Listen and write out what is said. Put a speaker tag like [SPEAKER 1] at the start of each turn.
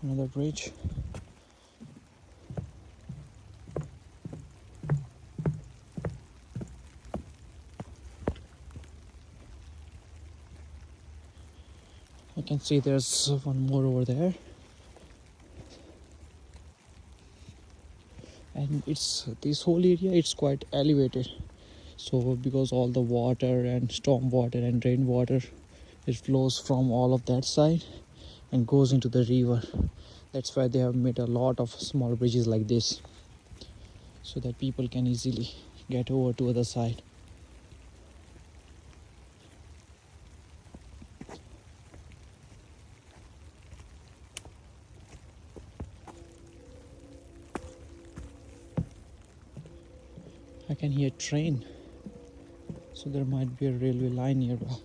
[SPEAKER 1] Another bridge. I can see there's one more over there. And it's this whole area, it's quite elevated. So because all the water and storm water and rainwater, it flows from all of that side and goes into the river. That's why they have made a lot of small bridges like this, so that people can easily get over to other side. I can hear train, so there might be a railway line nearby.